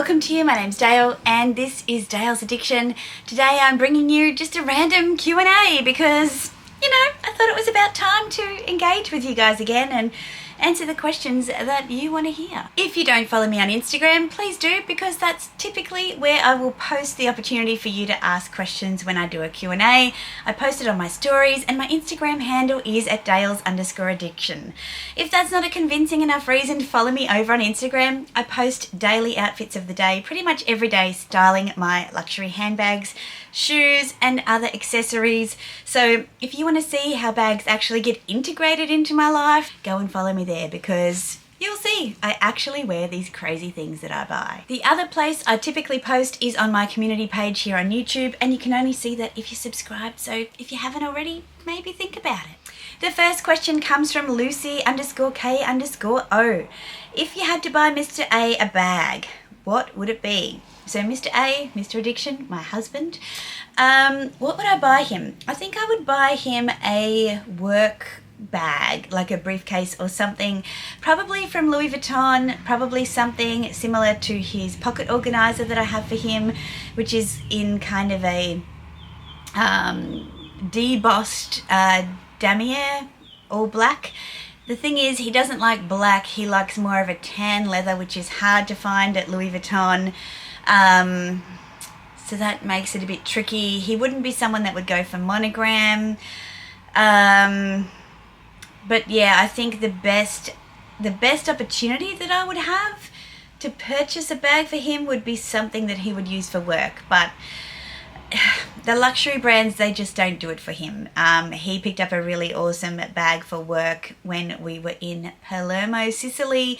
welcome to you. My name's Dale and this is Dale's Addiction. Today I'm bringing you just a random Q&A because, you know, I thought it was about time to engage with you guys again and answer the questions that you want to hear. If you don't follow me on Instagram, please do, because that's typically where I will post the opportunity for you to ask questions when I do a Q&A. I post it on my stories and my Instagram handle is at Dales_addiction. If that's not a convincing enough reason to follow me over on Instagram, I post daily outfits of the day, pretty much every day, styling my luxury handbags, shoes and other accessories. So if you want to see how bags actually get integrated into my life, go and follow me there, because you'll see I actually wear these crazy things that I buy. The other place I typically post is on my community page here on YouTube, and you can only see that if you subscribe, so if you haven't already, maybe think about it. The first question comes from Lucy_K_O. If you had to buy Mr. A bag, what would it be? So Mr. A, Mr. Addiction, my husband, what would I buy him? I think I would buy him a work bag, like a briefcase or something, probably from Louis Vuitton, probably something similar to his pocket organizer that I have for him, which is in kind of a debossed damier, all black. The thing is, he doesn't like black, he likes more of a tan leather, which is hard to find at Louis Vuitton. So that makes it a bit tricky. He wouldn't be someone that would go for monogram. But yeah, I think the best opportunity that I would have to purchase a bag for him would be something that he would use for work. But the luxury brands, they just don't do it for him. He picked up a really awesome bag for work when we were in Palermo, Sicily,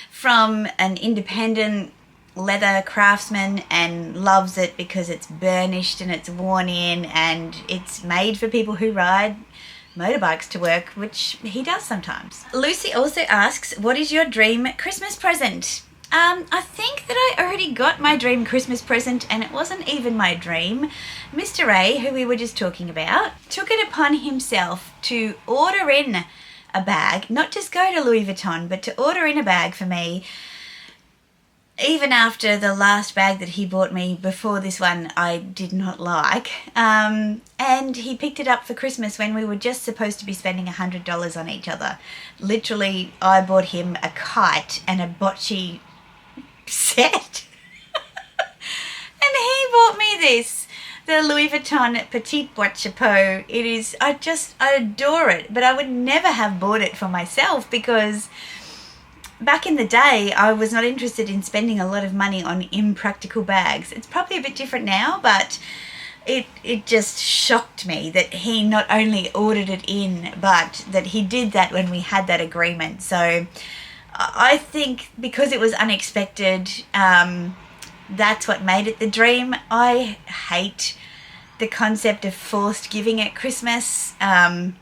from an independent leather craftsman, and loves it because it's burnished and it's worn in and it's made for people who ride motorbikes to work, which he does sometimes. Lucy also asks, what is your dream Christmas present? I think that I already got my dream Christmas present, and it wasn't even my dream. Mr. A, who we were just talking about, took it upon himself to order in a bag, not just go to Louis Vuitton, but to order in a bag for me, even after the last bag that he bought me before this one I did not like. And he picked it up for Christmas when we were just supposed to be spending $100 on each other. Literally, I bought him a kite and a bocce set. And he bought me this, the Louis Vuitton Petite Boîte Chapeau. It is, I adore it, but I would never have bought it for myself because back in the day, I was not interested in spending a lot of money on impractical bags. It's probably a bit different now, but it just shocked me that he not only ordered it in, but that he did that when we had that agreement. So I think because it was unexpected, that's what made it the dream. I hate the concept of forced giving at Christmas. I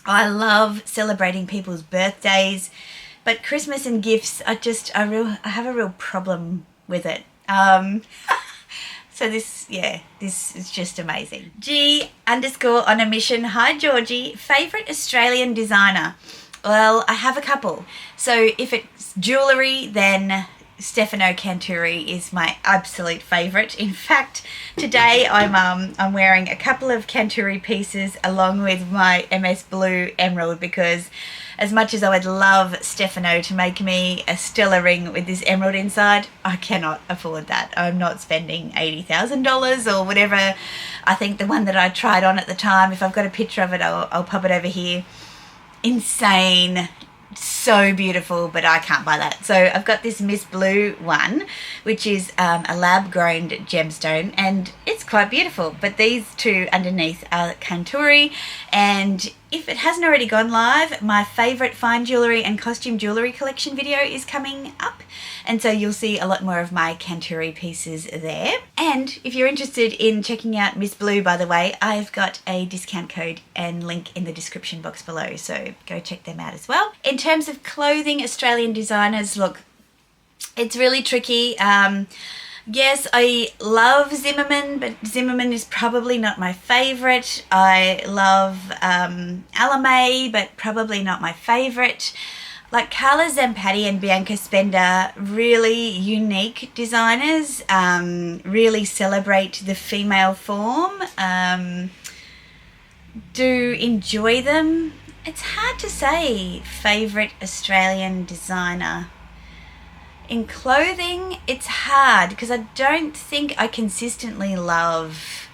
love celebrating people's birthdays, but Christmas and gifts, I have a real problem with it. So this is just amazing. G_on a mission. Hi Georgie, favourite Australian designer? Well, I have a couple. So if it's jewellery, then Stefano Canturi is my absolute favourite. In fact, today I'm wearing a couple of Canturi pieces along with my MS Blue emerald, because as much as I would love Stefano to make me a Stella ring with this emerald inside, I cannot afford that. I'm not spending $80,000 or whatever. I think the one that I tried on at the time, if I've got a picture of it, I'll pop it over here. Insane. So beautiful, but I can't buy that. So I've got this Miss Blue one, which is a lab-grown gemstone, and it's quite beautiful. But these two underneath are Canturi, and if it hasn't already gone live, my favourite fine jewellery and costume jewellery collection video is coming up, and so you'll see a lot more of my Canturi pieces there. And if you're interested in checking out Miss Blue, by the way, I've got a discount code and link in the description box below, so go check them out as well. In terms of clothing, Australian designers, look, it's really tricky. Yes, I love Zimmermann, but Zimmermann is probably not my favourite. I love Alame, but probably not my favourite. Like Carla Zampatti and Bianca Spender, really unique designers, really celebrate the female form, do enjoy them. It's hard to say favourite Australian designer. In clothing, it's hard because I don't think I consistently love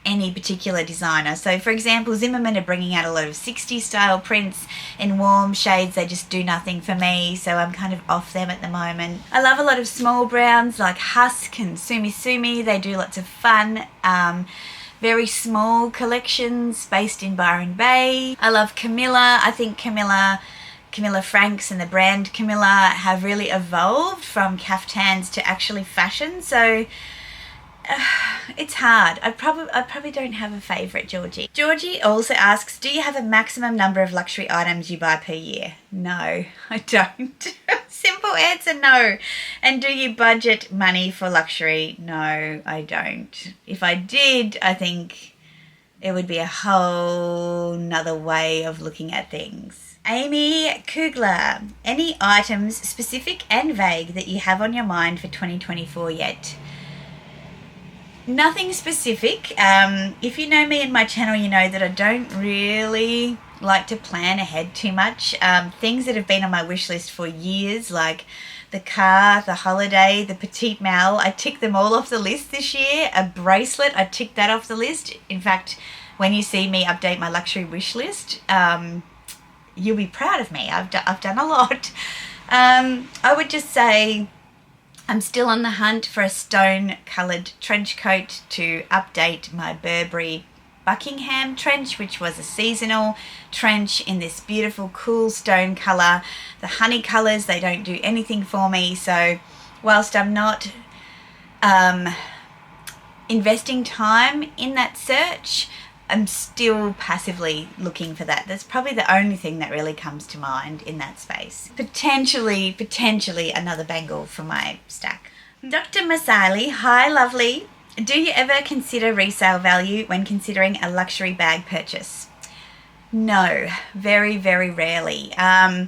any particular designer. So for example, Zimmermann are bringing out a lot of 60s style prints in warm shades. They just do nothing for me, so I'm kind of off them at the moment. I love a lot of small brands like Husk and Sumi Sumi. They do lots of fun, very small collections based in Byron Bay. I love Camilla. I think Camilla Franks and the brand Camilla have really evolved from caftans to actually fashion. So it's hard. I probably don't have a favourite, Georgie. Georgie also asks, do you have a maximum number of luxury items you buy per year? No, I don't. Simple answer, no. And do you budget money for luxury? No, I don't. If I did, I think it would be a whole nother way of looking at things. Amy Kugler, any items, specific and vague, that you have on your mind for 2024 yet? Nothing specific. If you know me and my channel, you know that I don't really like to plan ahead too much. Things that have been on my wish list for years, like the car, the holiday, the petite malle, I ticked them all off the list this year. A bracelet, I ticked that off the list. In fact, when you see me update my luxury wish list, you'll be proud of me. I've done a lot. I would just say I'm still on the hunt for a stone-coloured trench coat to update my Burberry Buckingham trench, which was a seasonal trench in this beautiful, cool stone colour. The honey colours, they don't do anything for me. So whilst I'm not investing time in that search, I'm still passively looking for that. That's probably the only thing that really comes to mind in that space. Potentially another bangle for my stack. Dr. Masali, hi lovely. Do you ever consider resale value when considering a luxury bag purchase? No, very, very rarely. The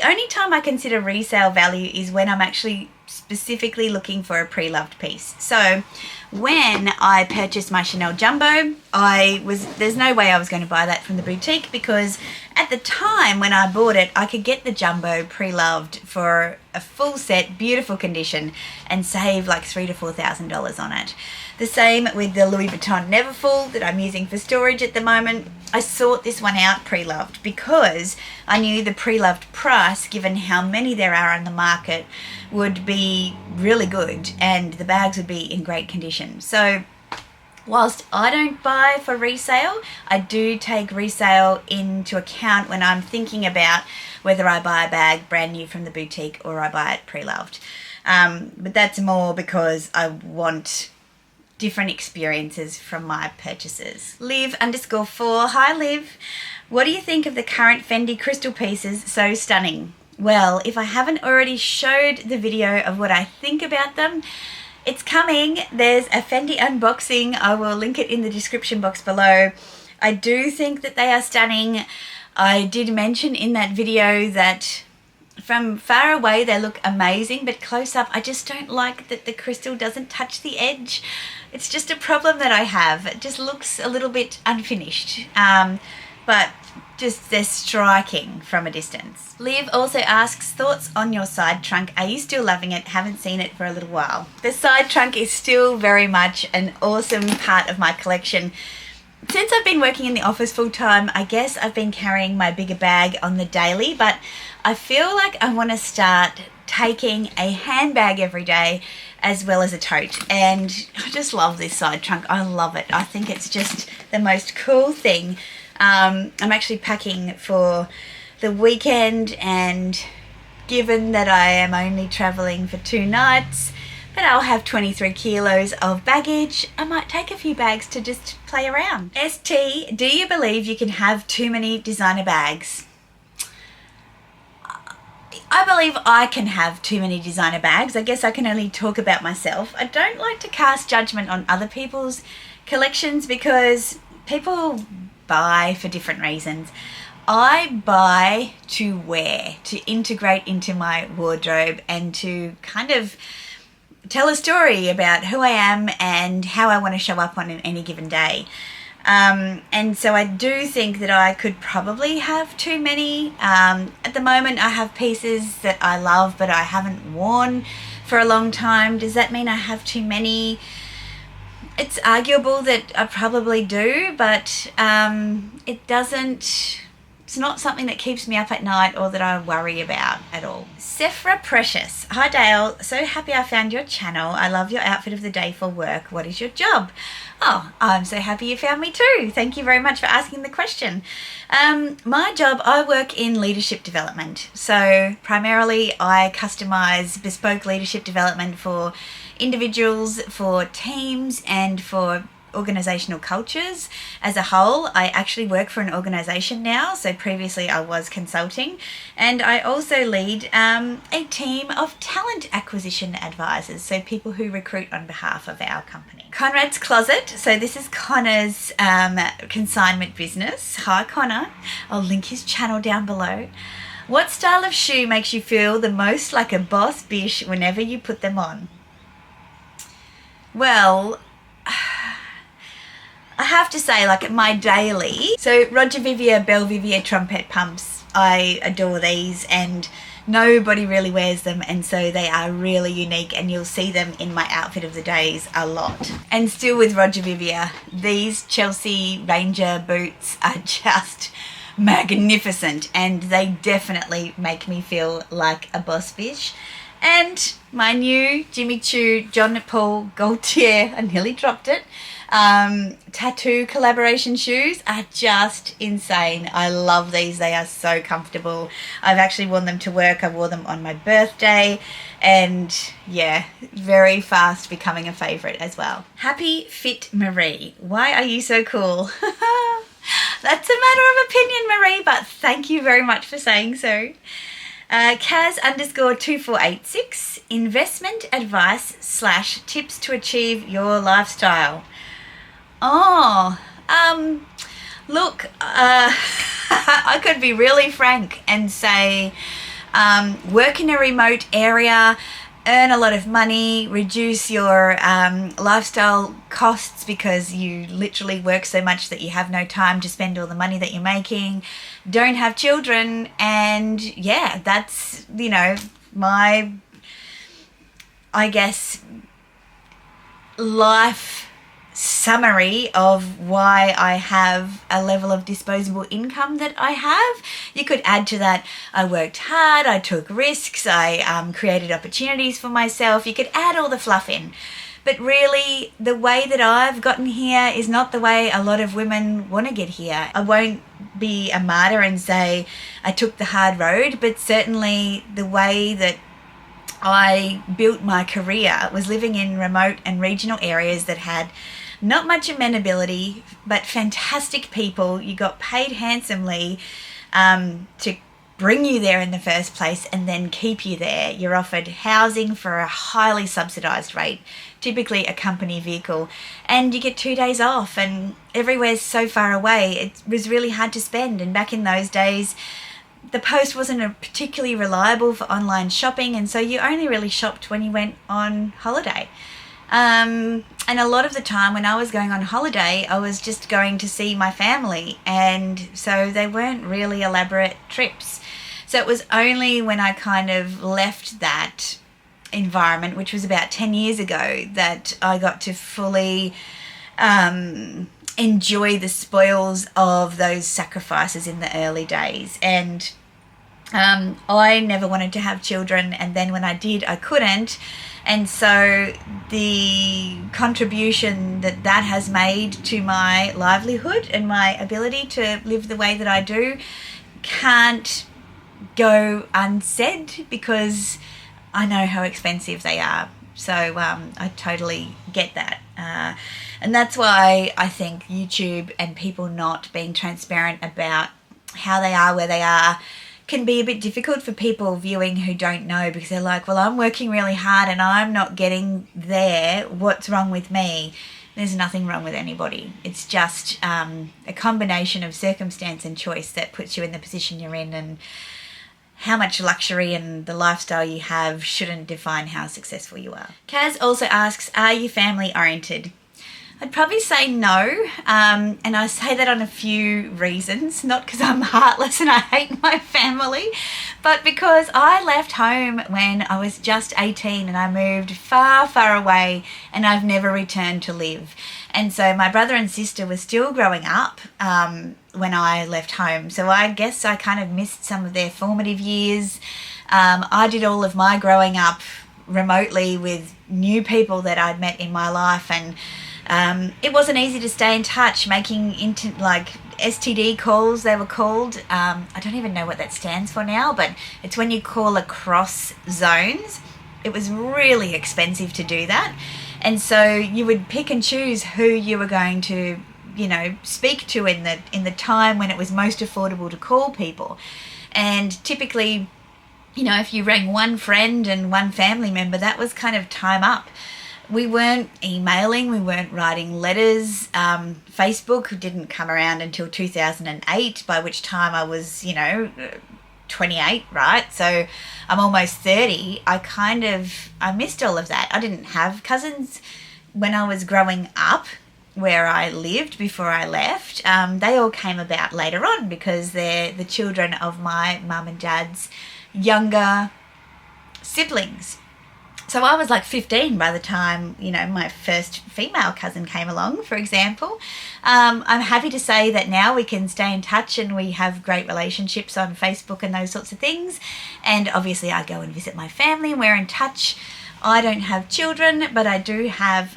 only time I consider resale value is when I'm actually specifically looking for a pre-loved piece. So when I purchased my Chanel Jumbo, there's no way I was going to buy that from the boutique, because at the time when I bought it, I could get the Jumbo pre-loved for a full set, beautiful condition, and save like $3,000 to $4,000 on it. The same with the Louis Vuitton Neverfull that I'm using for storage at the moment. I sought this one out pre-loved because I knew the pre-loved price, given how many there are on the market, would be really good and the bags would be in great condition. So whilst I don't buy for resale, I do take resale into account when I'm thinking about whether I buy a bag brand new from the boutique or I buy it pre-loved. But that's more because I want different experiences from my purchases. Liv_4, hi Liv. What do you think of the current Fendi Crystal pieces? So stunning. Well, if I haven't already showed the video of what I think about them, it's coming. There's a Fendi unboxing. I will link it in the description box below. I do think that they are stunning. I did mention in that video that from far away they look amazing, but close up I just don't like that the crystal doesn't touch the edge. It's just a problem that I have. It just looks a little bit unfinished, but just they're striking from a distance. Liv also asks, thoughts on your side trunk? Are you still loving it? Haven't seen it for a little while. The side trunk is still very much an awesome part of my collection. Since I've been working in the office full time, I guess I've been carrying my bigger bag on the daily, but I feel like I want to start taking a handbag every day as well as a tote, and I just love this side trunk. I love it. I think it's just the most cool thing. I'm actually packing for the weekend, and given that I am only traveling for 2 nights, but I'll have 23 kilos of baggage, I might take a few bags to just play around. ST, do you believe you can have too many designer bags? I believe I can have too many designer bags. I guess I can only talk about myself. I don't like to cast judgment on other people's collections because people buy for different reasons. I buy to wear, to integrate into my wardrobe and to kind of tell a story about who I am and how I want to show up on any given day. And so I do think that I could probably have too many. At the moment I have pieces that I love but I haven't worn for a long time. Does that mean I have too many? It's arguable that I probably do, but it doesn't... It's not something that keeps me up at night or that I worry about at all. Sephra Precious. Hi Dale, so happy I found your channel. I love your outfit of the day for work. What is your job? Oh, I'm so happy you found me too. Thank you very much for asking the question. My job, I work in leadership development. So primarily I customize bespoke leadership development for individuals, for teams, and for organizational cultures as a whole. I actually work for an organization now, so previously I was consulting, and I also lead a team of talent acquisition advisors, so people who recruit on behalf of our company. Conrads Closet, so this is Connor's consignment business. Hi Connor, I'll link his channel down below. What style of shoe makes you feel the most like a boss bish whenever you put them on? Well, I have to say, like my daily, so Roger Vivier, Belvivier trumpet pumps, I adore these and nobody really wears them, and so they are really unique and you'll see them in my outfit of the days a lot. And still with Roger Vivier, these Chelsea Ranger boots are just magnificent and they definitely make me feel like a boss bitch. And my new Jimmy Choo John Paul Gaultier, I nearly dropped it, tattoo collaboration shoes are just insane. I love these. They are so comfortable. I've actually worn them to work. I wore them on my birthday and yeah, very fast becoming a favorite as well. Happy Fit Marie. Why are you so cool? That's a matter of opinion, Marie, but thank you very much for saying so. Kaz_2486, investment advice / tips to achieve your lifestyle. Oh, look, I could be really frank and say, work in a remote area, earn a lot of money, reduce your lifestyle costs because you literally work so much that you have no time to spend all the money that you're making, don't have children, and yeah, that's, you know, my, I guess, life summary of why I have a level of disposable income that I have. You could add to that, I worked hard, I took risks, I created opportunities for myself. You could add all the fluff in. But really, the way that I've gotten here is not the way a lot of women want to get here. I won't be a martyr and say I took the hard road, but certainly the way that I built my career was living in remote and regional areas that had not much amenability, but fantastic people. You got paid handsomely to bring you there in the first place and then keep you there. You're offered housing for a highly subsidised rate, typically a company vehicle, and you get 2 days off, and everywhere's so far away. It was really hard to spend, and back in those days, the post wasn't particularly reliable for online shopping, and so you only really shopped when you went on holiday. And a lot of the time when I was going on holiday, I was just going to see my family, and so they weren't really elaborate trips. So it was only when I kind of left that environment, which was about 10 years ago, that I got to fully enjoy the spoils of those sacrifices in the early days. And I never wanted to have children, and then when I did, I couldn't. And so the contribution that has made to my livelihood and my ability to live the way that I do can't go unsaid, because I know how expensive they are. So I totally get that. And that's why I think YouTube and people not being transparent about how they are, where they are, can be a bit difficult for people viewing who don't know, because they're like, well, I'm working really hard and I'm not getting there. What's wrong with me? there's nothing wrong with anybody. It's just a combination of circumstance and choice that puts you in the position you're in, and how much luxury and the lifestyle you have shouldn't define how successful you are. Kaz also asks, are you family oriented? I'd probably say no, and I say that on a few reasons, not because I'm heartless and I hate my family, but because I left home when I was just 18 and I moved far, far away, and I've never returned to live. And so my brother and sister were still growing up when I left home, so I guess I kind of missed some of their formative years. I did all of my growing up remotely with new people that I'd met in my life, and it wasn't easy to stay in touch, making STD calls, they were called. I don't even know what that stands for now, but it's when you call across zones. It was really expensive to do that. And so you would pick and choose who you were going to, speak to in the time when it was most affordable to call people. And typically, if you rang one friend and one family member, that was kind of time up. We weren't emailing, we weren't writing letters. Facebook didn't come around until 2008, by which time I was, 28, right? So I'm almost 30. I missed all of that. I didn't have cousins when I was growing up where I lived before I left. They all came about later on because they're the children of my mum and dad's younger siblings. So I was like 15 by the time, my first female cousin came along, for example. I'm happy to say that now we can stay in touch and we have great relationships on Facebook and those sorts of things. And obviously I go and visit my family and we're in touch. I don't have children, but I do have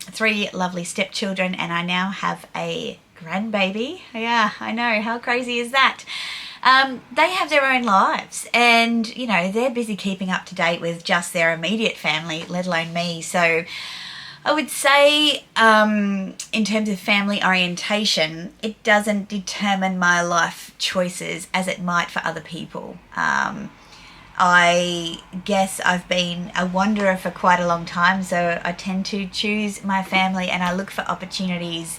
3 lovely stepchildren, and I now have a grandbaby. Yeah, I know. How crazy is that? They have their own lives, and they're busy keeping up to date with just their immediate family, let alone me. So I would say in terms of family orientation, it doesn't determine my life choices as it might for other people. I guess I've been a wanderer for quite a long time, so I tend to choose my family and I look for opportunities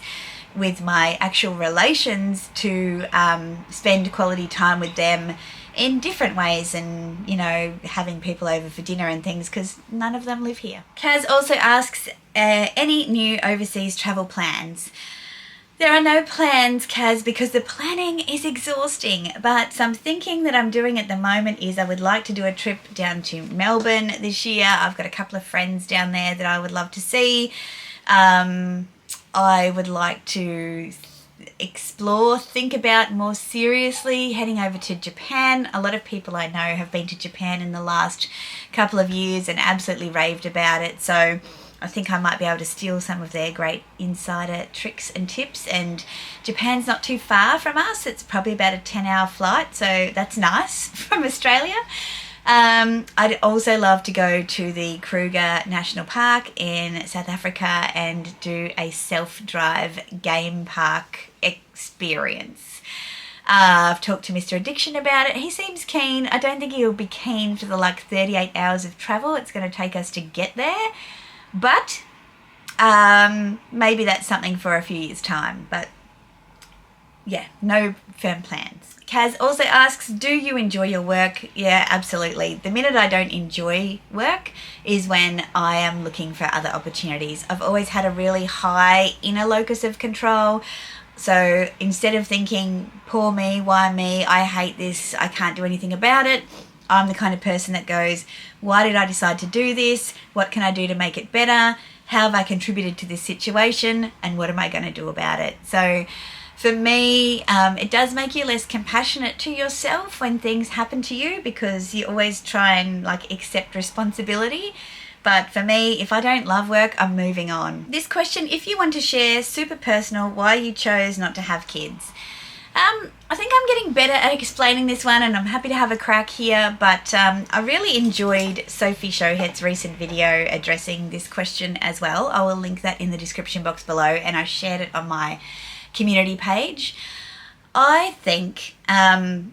with my actual relations to spend quality time with them in different ways, and having people over for dinner and things, because none of them live here. Kaz also asks, any new overseas travel plans? There are no plans, Kaz, because the planning is exhausting, but some thinking that I'm doing at the moment is I would like to do a trip down to Melbourne this year. I've got a couple of friends down there that I would love to see. I would like to think about more seriously heading over to Japan. A lot of people I know have been to Japan in the last couple of years and absolutely raved about it. So I think I might be able to steal some of their great insider tricks and tips. And Japan's not too far from us. It's probably about a 10-hour flight, so that's nice from Australia. I'd also love to go to the Kruger National Park in South Africa and do a self-drive game park experience. I've talked to Mr. Addiction about it. He seems keen. I don't think he'll be keen for the 38 hours of travel it's going to take us to get there, but maybe that's something for a few years' time. But yeah, no firm plans. Kaz also asks, do you enjoy your work? Yeah, absolutely. The minute I don't enjoy work is when I am looking for other opportunities. I've always had a really high inner locus of control. So instead of thinking, poor me, why me, I hate this, I can't do anything about it, I'm the kind of person that goes, why did I decide to do this? What can I do to make it better? How have I contributed to this situation? And what am I going to do about it? So for me, it does make you less compassionate to yourself when things happen to you, because you always try and accept responsibility. But for me, if I don't love work, I'm moving on. This question, if you want to share, super personal, why you chose not to have kids. I think I'm getting better at explaining this one, and I'm happy to have a crack here, but I really enjoyed Sophie Showhead's recent video addressing this question as well. I will link that in the description box below, and I shared it on my community page. I think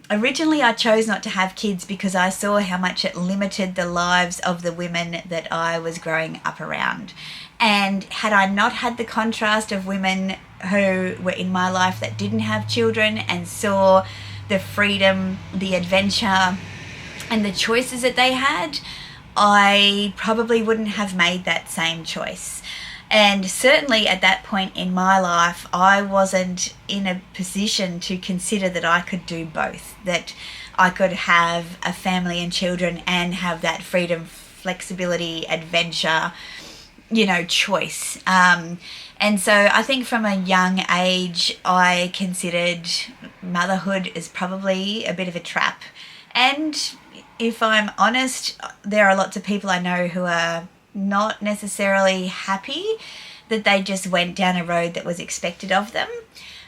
originally I chose not to have kids because I saw how much it limited the lives of the women that I was growing up around. And had I not had the contrast of women who were in my life that didn't have children and saw the freedom, the adventure, and the choices that they had, I probably wouldn't have made that same choice. And certainly at that point in my life, I wasn't in a position to consider that I could do both, that I could have a family and children and have that freedom, flexibility, adventure, choice. And so I think from a young age, I considered motherhood as probably a bit of a trap. And if I'm honest, there are lots of people I know who are not necessarily happy that they just went down a road that was expected of them.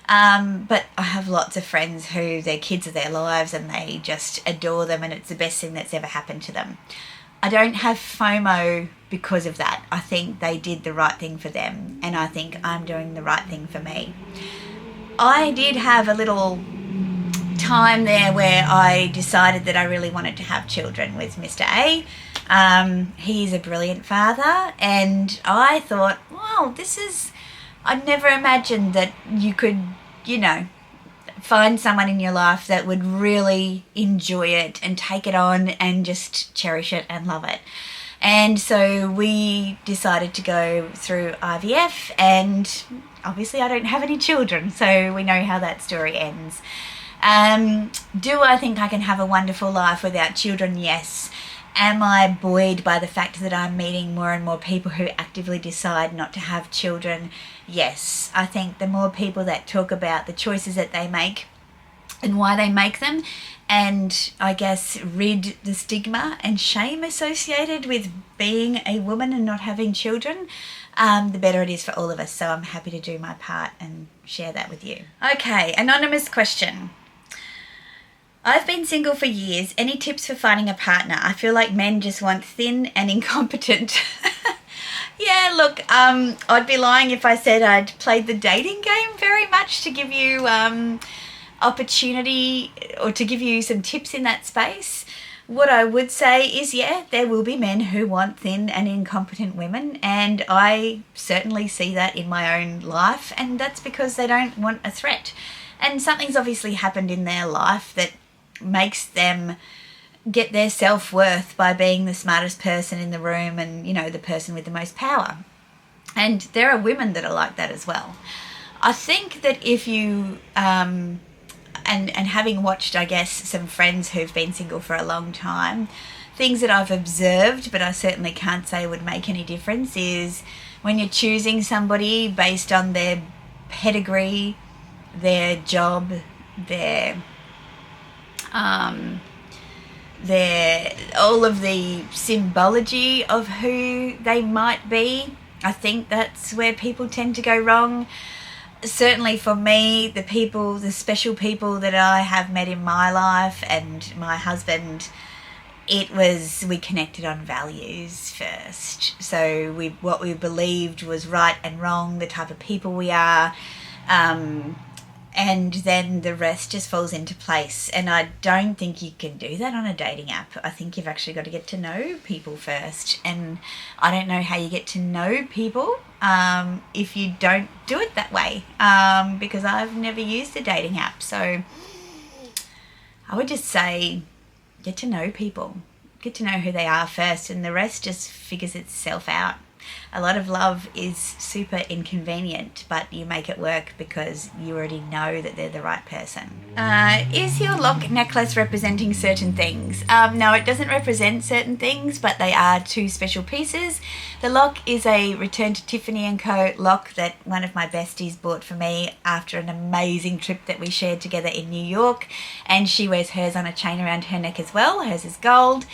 But I have lots of friends who their kids are their lives and they just adore them and it's the best thing that's ever happened to them. I don't have FOMO because of that. I think they did the right thing for them and I think I'm doing the right thing for me. I did have a little time there where I decided that I really wanted to have children with Mr. A. He's a brilliant father and I thought, wow, I'd never imagined that you could, find someone in your life that would really enjoy it and take it on and just cherish it and love it. And so we decided to go through IVF and obviously I don't have any children, so we know how that story ends. Do I think I can have a wonderful life without children? Yes. Am I buoyed by the fact that I'm meeting more and more people who actively decide not to have children? Yes. I think the more people that talk about the choices that they make and why they make them, and I guess rid the stigma and shame associated with being a woman and not having children, the better it is for all of us. So I'm happy to do my part and share that with you. Okay, anonymous question. I've been single for years. Any tips for finding a partner? I feel like men just want thin and incompetent. Yeah, look, I'd be lying if I said I'd played the dating game very much to give you opportunity or to give you some tips in that space. What I would say is, yeah, there will be men who want thin and incompetent women, and I certainly see that in my own life, and that's because they don't want a threat. And something's obviously happened in their life that makes them get their self-worth by being the smartest person in the room and, the person with the most power. And there are women that are like that as well. I think that if you, and having watched, I guess, some friends who've been single for a long time, things that I've observed, but I certainly can't say would make any difference, is when you're choosing somebody based on their pedigree, their job, their all of the symbology of who they might be. I think that's where people tend to go wrong. Certainly for me, the special people that I have met in my life and my husband, we connected on values first. So what we believed was right and wrong, the type of people we are, and then the rest just falls into place. And I don't think you can do that on a dating app. I think you've actually got to get to know people first. And I don't know how you get to know people if you don't do it that way, because I've never used a dating app. So I would just say get to know people. Get to know who they are first, and the rest just figures itself out. A lot of love is super inconvenient, but you make it work because you already know that they're the right person. Is your lock necklace representing certain things? No, it doesn't represent certain things, but they are two special pieces. The lock is a Return to Tiffany & Co. lock that one of my besties bought for me after an amazing trip that we shared together in New York, and she wears hers on a chain around her neck as well. Hers is gold.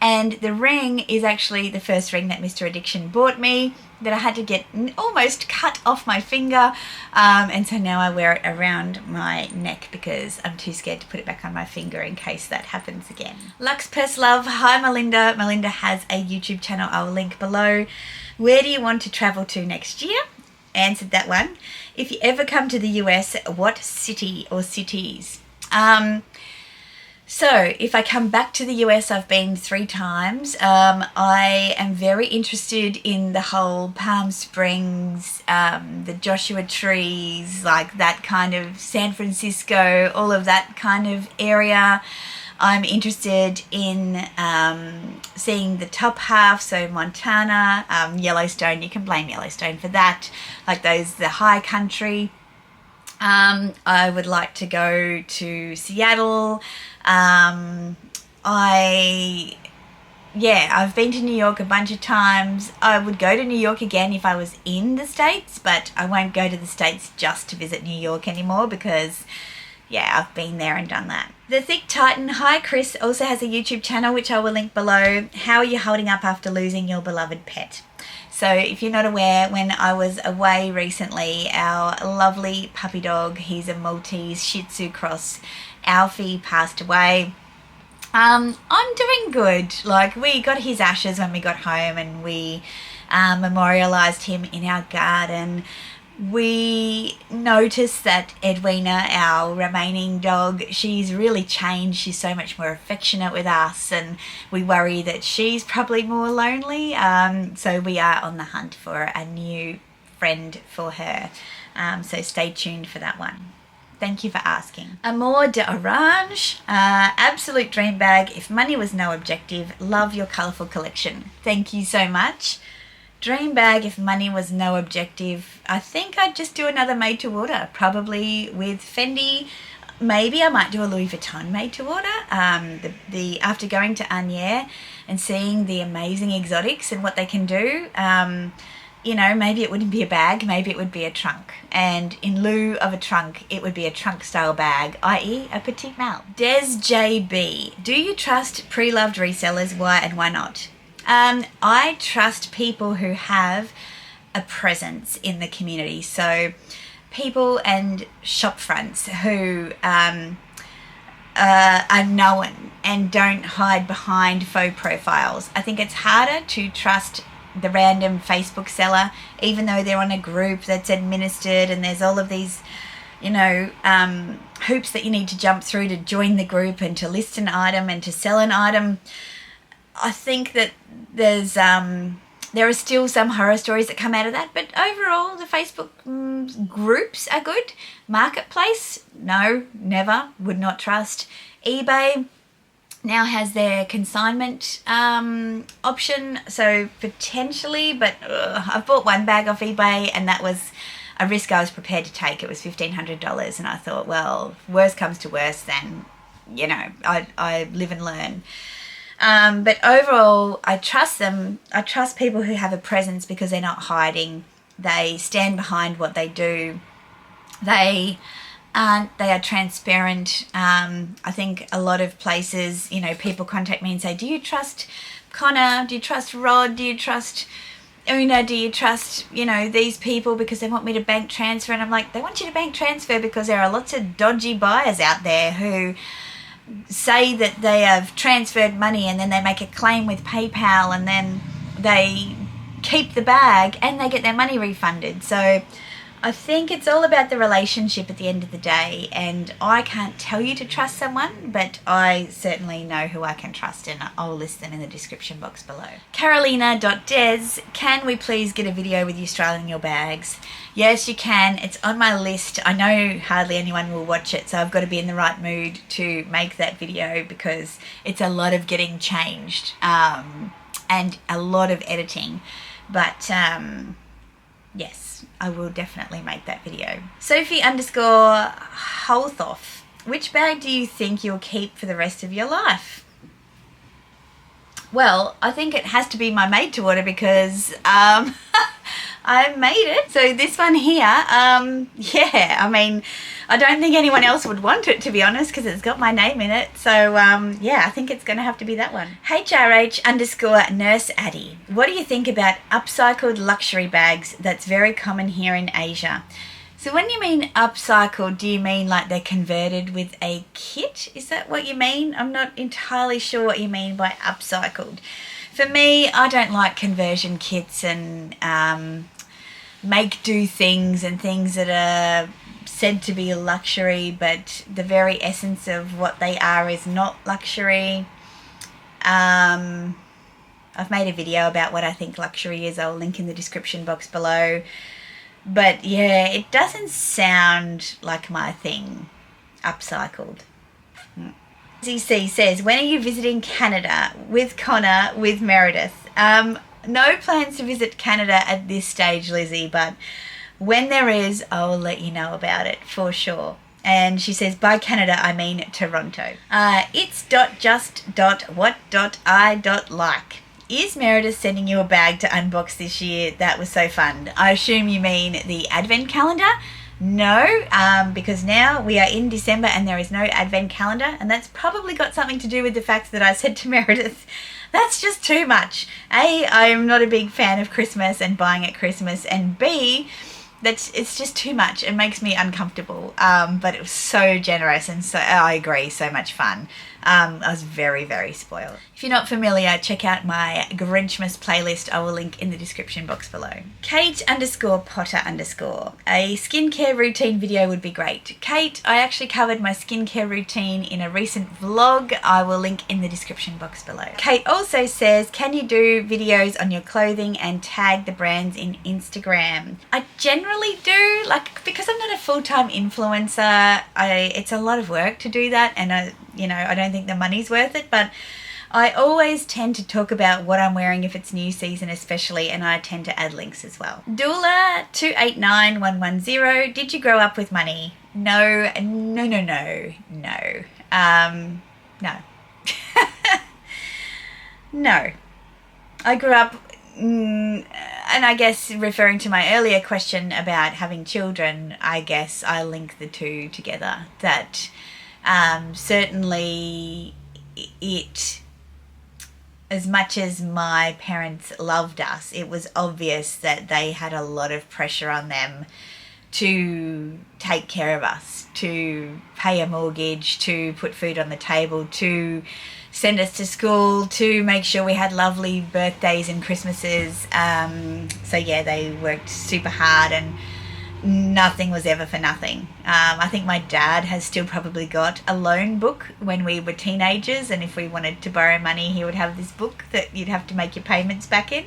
And the ring is actually the first ring that Mr. Addiction bought me that I had to get almost cut off my finger. And so now I wear it around my neck because I'm too scared to put it back on my finger in case that happens again. Lux Purse Love. Hi, Melinda. Melinda has a YouTube channel. I'll link below. Where do you want to travel to next year? answered that one. If you ever come to the US, what city or cities? So if I come back to the US, I've been 3 times. I am very interested in the whole Palm Springs, the Joshua Trees, like that kind of San Francisco, all of that kind of area. I'm interested in seeing the top half, so Montana, Yellowstone. You can blame Yellowstone for that, like those, the high country. I would like to go to Seattle. I've been to New York a bunch of times. I would go to New York again if I was in the States, but I won't go to the States just to visit New York anymore because, yeah, I've been there and done that. The Thick Titan, hi Chris, also has a YouTube channel which I will link below. How are you holding up after losing your beloved pet? So if you're not aware, when I was away recently, our lovely puppy dog, he's a Maltese Shih Tzu cross, Alfie, passed away. I'm doing good. Like, we got his ashes when we got home and we memorialised him in our garden. We noticed that Edwina, our remaining dog, she's really changed. She's so much more affectionate with us, and we worry that she's probably more lonely. So we are on the hunt for a new friend for her. So stay tuned for that one. Thank you for asking. Amour d'Orange, absolute dream bag. If money was no objective, love your colourful collection. Thank you so much. Dream bag if money was no objective. I think I'd just do another made to order, probably with Fendi. Maybe I might do a Louis Vuitton made to order. After going to Anier and seeing the amazing exotics and what they can do, you know, maybe it wouldn't be a bag, maybe it would be a trunk. And in lieu of a trunk, it would be a trunk style bag, i.e. a petite malle. Des JB, do you trust pre-loved resellers? Why and why not? I trust people who have a presence in the community. So people and shop fronts who are known and don't hide behind faux profiles. I think it's harder to trust the random Facebook seller, even though they're on a group that's administered and there's all of these, you know, hoops that you need to jump through to join the group and to list an item and to sell an item. I think that there are still some horror stories that come out of that, but overall the Facebook groups are good. Marketplace, no, never, would not trust. eBay now has their consignment option, so potentially, but I've bought one bag off eBay and that was a risk I was prepared to take. It was $1,500 and I thought, well, worst comes to worst, then, you know, I live and learn. But overall, I trust them. I trust people who have a presence because they're not hiding. They stand behind what they do. They are transparent. I think a lot of places, you know, people contact me and say, do you trust Connor? Do you trust Rod? Do you trust Una? Do you trust, you know, these people because they want me to bank transfer? And I'm like, they want you to bank transfer because there are lots of dodgy buyers out there who say that they have transferred money and then they make a claim with PayPal and then they keep the bag and they get their money refunded. So I think it's all about the relationship at the end of the day, and I can't tell you to trust someone, but I certainly know who I can trust and I'll list them in the description box below. Carolina.des, can we please get a video with you styling your bags? Yes, you can. It's on my list. I know hardly anyone will watch it, so I've got to be in the right mood to make that video because it's a lot of getting changed and a lot of editing. But yes, I will definitely make that video. Sophie_Holthoff, which bag do you think you'll keep for the rest of your life? Well, I think it has to be my made to order because I made it. So this one here, yeah, I mean, I don't think anyone else would want it, to be honest, because it's got my name in it. So yeah, I think it's going to have to be that one. HRH_NurseAddie, what do you think about upcycled luxury bags that's very common here in Asia? So when you mean upcycled, do you mean like they're converted with a kit? Is that what you mean? I'm not entirely sure what you mean by upcycled. For me, I don't like conversion kits and make-do things and things that are said to be luxury, but the very essence of what they are is not luxury. I've made a video about what I think luxury is. I'll link in the description box below. But yeah, it doesn't sound like my thing. Upcycled. ZC says, when are you visiting Canada with Connor, with Meredith? No plans to visit Canada at this stage, Lizzie, but when there is, I will let you know about it for sure. And she says, by Canada, I mean Toronto. It's.just.what.I.like. Is Meredith sending you a bag to unbox this year? That was so fun. I assume you mean the advent calendar? No, because now we are in December and there is no advent calendar, and that's probably got something to do with the fact that I said to Meredith, that's just too much. A, I'm not a big fan of Christmas and buying at Christmas, and B, it's just too much. It makes me uncomfortable. But it was so generous, and so I agree, so much fun. I was very, very spoiled. If you're not familiar, check out my Grinchmas playlist. I will link in the description box below. Kate_Potter_. A skincare routine video would be great. Kate, I actually covered my skincare routine in a recent vlog. I will link in the description box below. Kate also says, can you do videos on your clothing and tag the brands in Instagram? I generally do, because I'm not a full-time influencer, it's a lot of work to do that, and I don't think the money's worth it, but I always tend to talk about what I'm wearing if it's new season especially, and I tend to add links as well. Doula289110, did you grow up with money? No. No. No. I grew up, and I guess referring to my earlier question about having children, I guess I link the two together, that certainly as much as my parents loved us, it was obvious that they had a lot of pressure on them to take care of us, to pay a mortgage, to put food on the table, to send us to school, to make sure we had lovely birthdays and Christmases. So yeah, they worked super hard, and nothing was ever for nothing. I think my dad has still probably got a loan book when we were teenagers, and if we wanted to borrow money, he would have this book that you'd have to make your payments back in.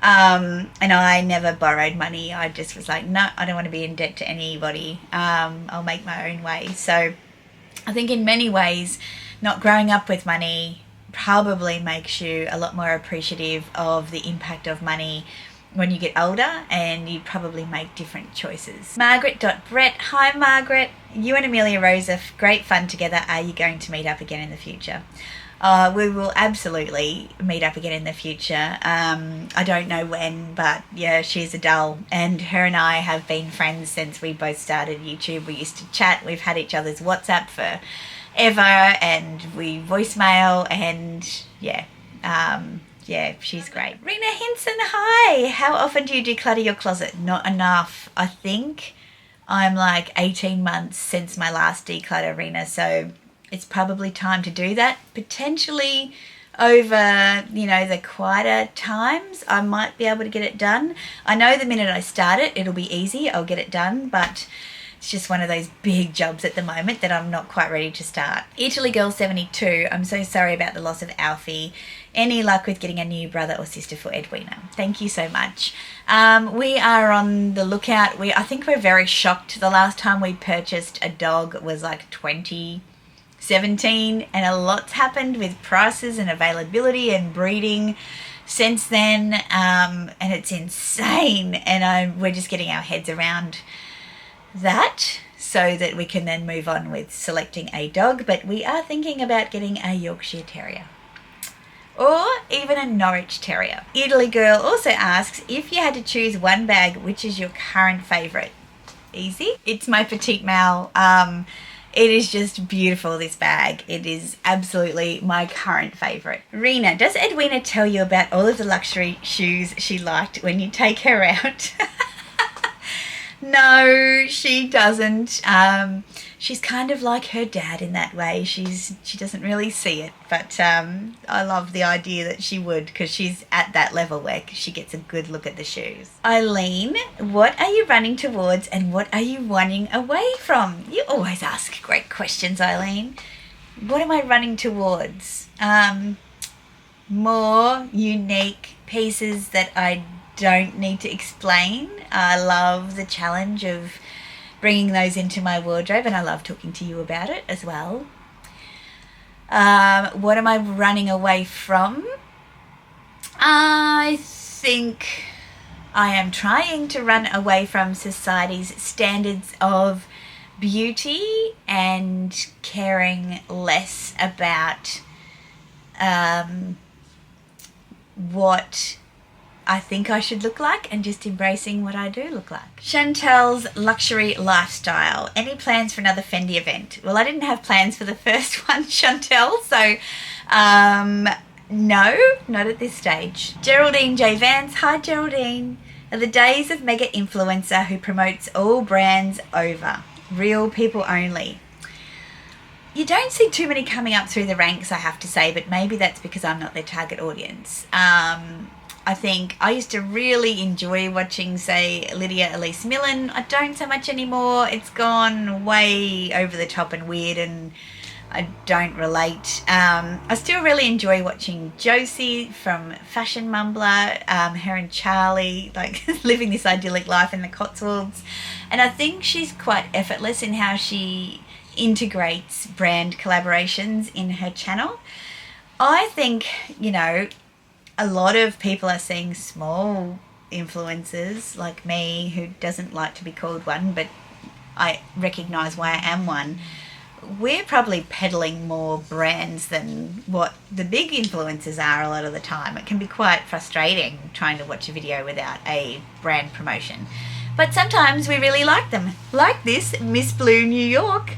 And I never borrowed money. I just was like, no, I don't want to be in debt to anybody. I'll make my own way. So I think in many ways, not growing up with money probably makes you a lot more appreciative of the impact of money when you get older, and you probably make different choices. Margaret.Brett, hi Margaret. You and Amelia Rose are great fun together. Are you going to meet up again in the future? We will absolutely meet up again in the future. I don't know when, but yeah, she's a doll, and her and I have been friends since we both started YouTube. We used to chat. We've had each other's WhatsApp for ever, and we voicemail, and yeah, she's great. Rena Hinson, hi. How often do you declutter your closet? Not enough. I think I'm like 18 months since my last declutter, Rena, so it's probably time to do that. Potentially over, the quieter times, I might be able to get it done. I know the minute I start it, it'll be easy. I'll get it done, but it's just one of those big jobs at the moment that I'm not quite ready to start. Italy Girl 72, I'm so sorry about the loss of Alfie. Any luck with getting a new brother or sister for Edwina? Thank you so much. We are on the lookout. I think we're very shocked. The last time we purchased a dog was like 2017, and a lot's happened with prices and availability and breeding since then, and it's insane, and we're just getting our heads around that so that we can then move on with selecting a dog. But we are thinking about getting a Yorkshire Terrier, or even a Norwich Terrier. Italy Girl also asks, if you had to choose one bag, which is your current favourite? Easy. It's my Petite Mal. It is just beautiful, this bag. It is absolutely my current favourite. Rena, does Edwina tell you about all of the luxury shoes she liked when you take her out? No, she doesn't. She's kind of like her dad in that way. She doesn't really see it, but I love the idea that she would, because she's at that level where she gets a good look at the shoes. Eileen, what are you running towards and what are you running away from? You always ask great questions, Eileen. What am I running towards? More unique pieces that I don't need to explain. I love the challenge of bringing those into my wardrobe, and I love talking to you about it as well. What am I running away from? I think I am trying to run away from society's standards of beauty and caring less about what I think I should look like and just embracing what I do look like. Chantel's luxury lifestyle. Any plans for another Fendi event? Well, I didn't have plans for the first one, Chantel, so no, not at this stage. Geraldine J. Vance. Hi, Geraldine. Are the days of mega influencer who promotes all brands over? Real people only. You don't see too many coming up through the ranks, I have to say, but maybe that's because I'm not their target audience. I think I used to really enjoy watching, say, Lydia Elise Millen. I don't so much anymore. It's gone way over the top and weird, and I don't relate. I still really enjoy watching Josie from Fashion Mumbler, her and Charlie, like living this idyllic life in the Cotswolds. And I think she's quite effortless in how she integrates brand collaborations in her channel. I think, you know, a lot of people are seeing small influencers like me, who doesn't like to be called one, but I recognise why I am one. We're probably peddling more brands than what the big influencers are a lot of the time. It can be quite frustrating trying to watch a video without a brand promotion. But sometimes we really like them. Like this Miss Blue New York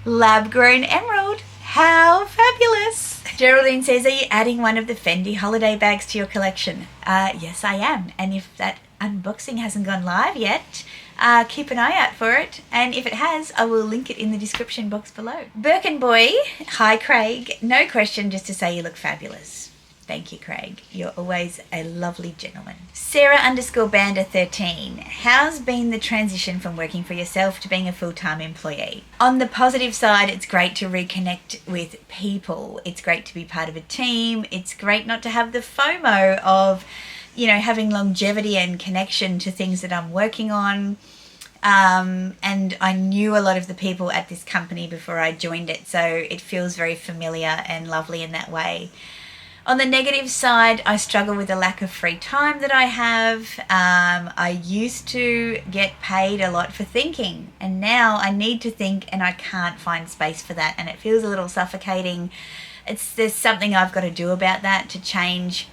lab-grown emerald. How fabulous. Geraldine says, are you adding one of the Fendi holiday bags to your collection? Yes, I am. And if that unboxing hasn't gone live yet, keep an eye out for it. And if it has, I will link it in the description box below. Birkin Boy. Hi, Craig. No question, just to say you look fabulous. Thank you, Craig. You're always a lovely gentleman. Sarah_Bander13. How's been the transition from working for yourself to being a full-time employee? On the positive side, it's great to reconnect with people. It's great to be part of a team. It's great not to have the FOMO of, you know, having longevity and connection to things that I'm working on. And I knew a lot of the people at this company before I joined it, so it feels very familiar and lovely in that way. On the negative side, I struggle with the lack of free time that I have. I used to get paid a lot for thinking, and now I need to think and I can't find space for that, and it feels a little suffocating. There's something I've got to do about that to change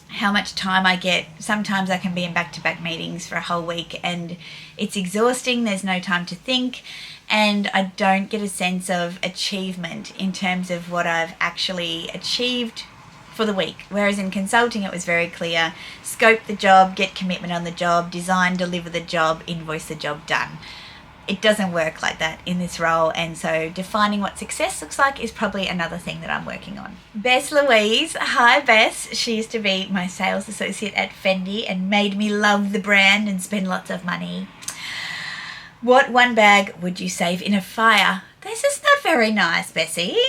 how much time I get. Sometimes I can be in back-to-back meetings for a whole week and it's exhausting. There's no time to think, and I don't get a sense of achievement in terms of what I've actually achieved for the week. Whereas in consulting, it was very clear: scope the job, get commitment on the job, design, deliver the job, invoice the job, done. It doesn't work like that in this role, and so defining what success looks like is probably another thing that I'm working on. Bess Louise. Hi, Bess. She used to be my sales associate at Fendi and made me love the brand and spend lots of money. What one bag would you save in a fire? This is not very nice, Bessie.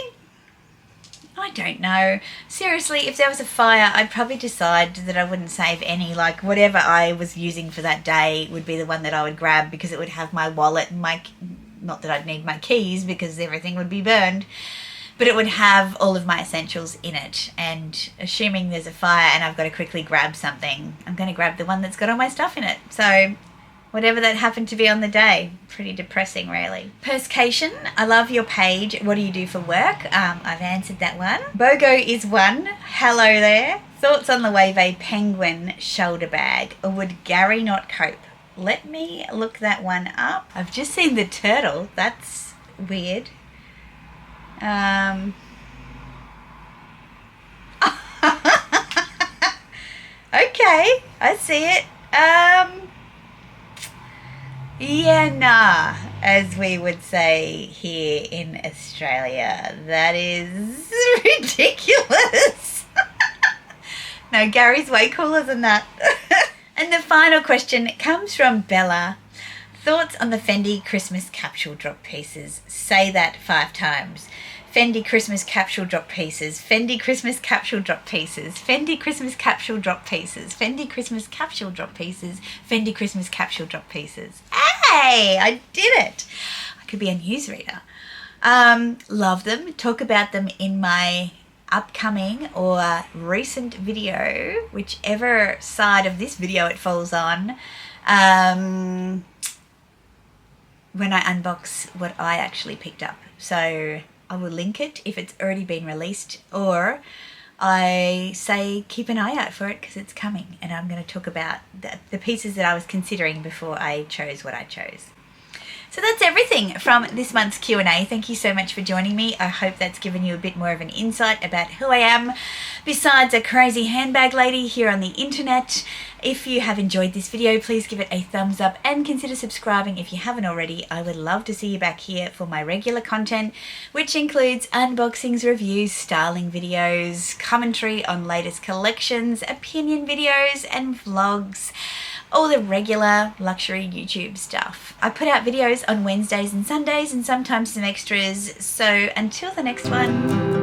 I don't know. Seriously, if there was a fire, I'd probably decide that I wouldn't save any. Like, whatever I was using for that day would be the one that I would grab, because it would have my wallet and my... Not that I'd need my keys because everything would be burned. But it would have all of my essentials in it. And assuming there's a fire and I've got to quickly grab something, I'm going to grab the one that's got all my stuff in it. So... whatever that happened to be on the day. Pretty depressing, really. Perscation, I love your page. What do you do for work? I've answered that one. BOGO is one. Hello there. Thoughts on the Wave Penguin shoulder bag? Or would Gary not cope? Let me look that one up. I've just seen the turtle. That's weird. Okay, I see it. Yeah, nah, as we would say here in Australia. That is ridiculous. No, Gary's way cooler than that. And the final question comes from Bella. Thoughts on the Fendi Christmas capsule drop pieces? Say that 5 times. Fendi Christmas capsule drop pieces. Fendi Christmas capsule drop pieces. Fendi Christmas capsule drop pieces. Fendi Christmas capsule drop pieces. Fendi Christmas capsule drop pieces. Hey, I did it. I could be a newsreader. Love them. Talk about them in my upcoming or recent video, whichever side of this video it falls on, when I unbox what I actually picked up. So I will link it if it's already been released, or I say keep an eye out for it because it's coming, and I'm going to talk about the pieces that I was considering before I chose what I chose. So that's everything from this month's Q&A. Thank you so much for joining me. I hope that's given you a bit more of an insight about who I am, besides a crazy handbag lady here on the internet. If you have enjoyed this video, please give it a thumbs up and consider subscribing if you haven't already. I would love to see you back here for my regular content, which includes unboxings, reviews, styling videos, commentary on latest collections, opinion videos, and vlogs. All the regular luxury YouTube stuff. I put out videos on Wednesdays and Sundays and sometimes some extras. So until the next one,